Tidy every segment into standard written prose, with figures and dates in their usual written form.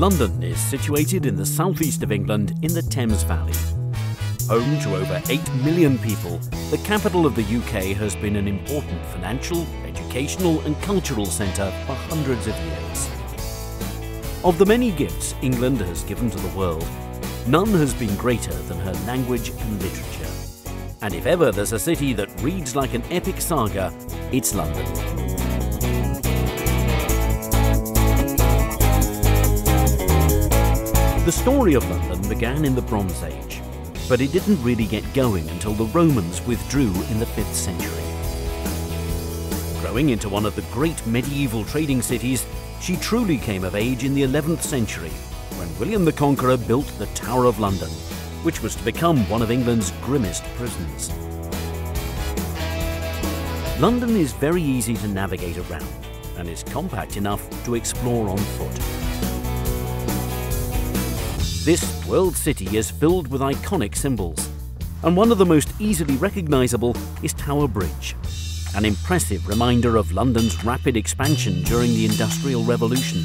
London is situated in the southeast of England in the Thames Valley. Home to over 8 million people, the capital of the UK has been an important financial, educational and cultural centre for hundreds of years. Of the many gifts England has given to the world, none has been greater than her language and literature. And if ever there's a city that reads like an epic saga, it's London. The story of London began in the Bronze Age, but it didn't really get going until the Romans withdrew in the 5th century. Growing into one of the great medieval trading cities, she truly came of age in the 11th century, when William the Conqueror built the Tower of London, which was to become one of England's grimmest prisons. London is very easy to navigate around, and is compact enough to explore on foot. This world city is filled with iconic symbols, and one of the most easily recognisable is Tower Bridge, an impressive reminder of London's rapid expansion during the Industrial Revolution.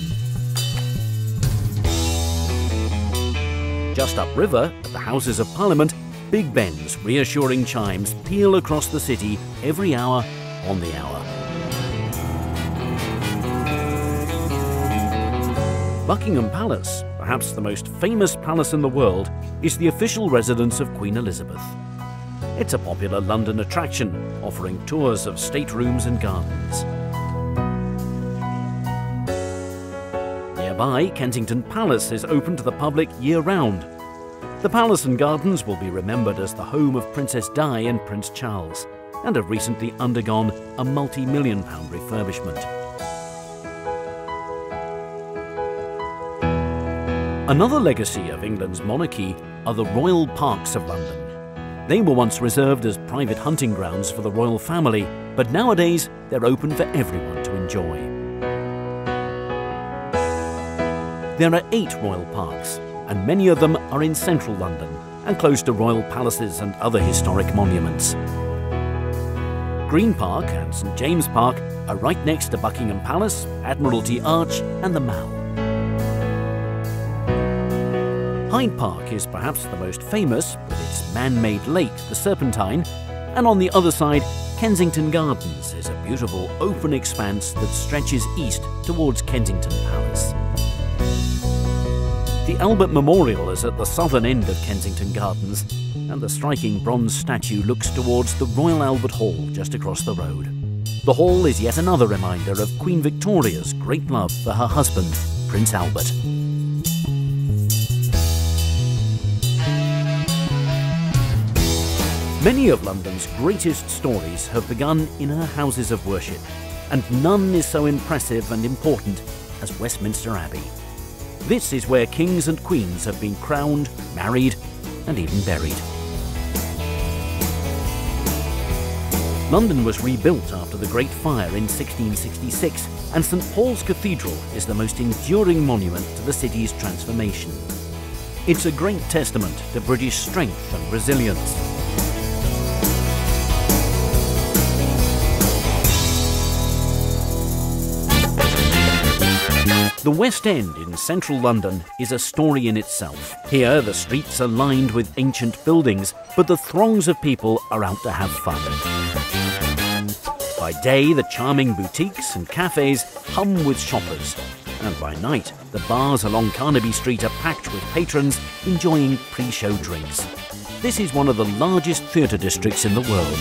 Just upriver, at the Houses of Parliament, Big Ben's reassuring chimes peal across the city every hour on the hour. Buckingham Palace, perhaps the most famous palace in the world, is the official residence of Queen Elizabeth. It's a popular London attraction, offering tours of staterooms and gardens. Nearby, Kensington Palace is open to the public year-round. The palace and gardens will be remembered as the home of Princess Di and Prince Charles, and have recently undergone a multi-million-pound refurbishment. Another legacy of England's monarchy are the royal parks of London. They were once reserved as private hunting grounds for the royal family, but nowadays they're open for everyone to enjoy. There are 8 royal parks, and many of them are in central London and close to royal palaces and other historic monuments. Green Park and St James Park are right next to Buckingham Palace, Admiralty Arch and the Mall. Hyde Park is perhaps the most famous, with its man-made lake, the Serpentine, and on the other side, Kensington Gardens is a beautiful open expanse that stretches east towards Kensington Palace. The Albert Memorial is at the southern end of Kensington Gardens, and the striking bronze statue looks towards the Royal Albert Hall just across the road. The hall is yet another reminder of Queen Victoria's great love for her husband, Prince Albert. Many of London's greatest stories have begun in her houses of worship, and none is so impressive and important as Westminster Abbey. This is where kings and queens have been crowned, married, and even buried. London was rebuilt after the Great Fire in 1666, and St Paul's Cathedral is the most enduring monument to the city's transformation. It's a great testament to British strength and resilience. The West End in central London is a story in itself. Here, the streets are lined with ancient buildings, but the throngs of people are out to have fun. By day, the charming boutiques and cafes hum with shoppers, and by night, the bars along Carnaby Street are packed with patrons enjoying pre-show drinks. This is one of the largest theatre districts in the world.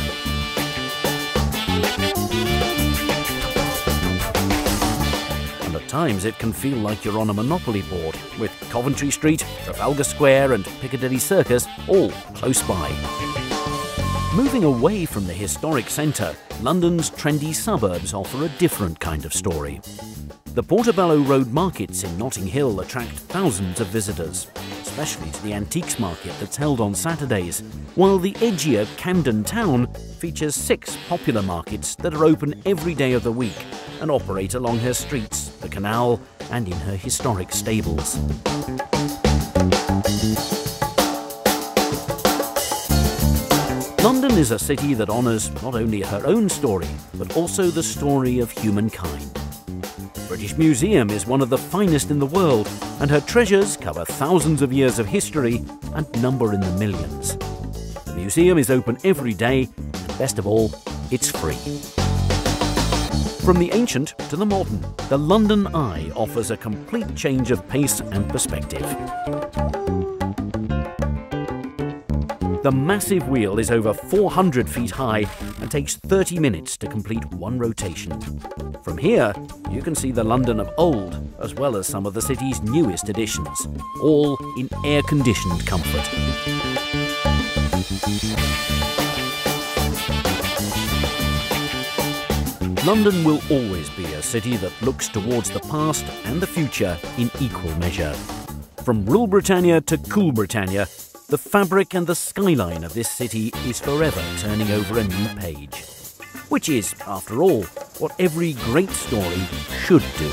At times it can feel like you're on a Monopoly board, with Coventry Street, Trafalgar Square and Piccadilly Circus all close by. Moving away from the historic centre, London's trendy suburbs offer a different kind of story. The Portobello Road markets in Notting Hill attract thousands of visitors, especially to the antiques market that's held on Saturdays, while the edgier Camden Town features 6 popular markets that are open every day of the week and operate along her streets, the canal, and in her historic stables. London is a city that honours not only her own story, but also the story of humankind. British Museum is one of the finest in the world, and her treasures cover thousands of years of history and number in the millions. The museum is open every day, and best of all, it's free. From the ancient to the modern, the London Eye offers a complete change of pace and perspective. The massive wheel is over 400 feet high and takes 30 minutes to complete one rotation. From here, you can see the London of old, as well as some of the city's newest additions, all in air-conditioned comfort. London will always be a city that looks towards the past and the future in equal measure. From Rule Britannia to Cool Britannia, the fabric and the skyline of this city is forever turning over a new page. Which is, after all, what every great story should do.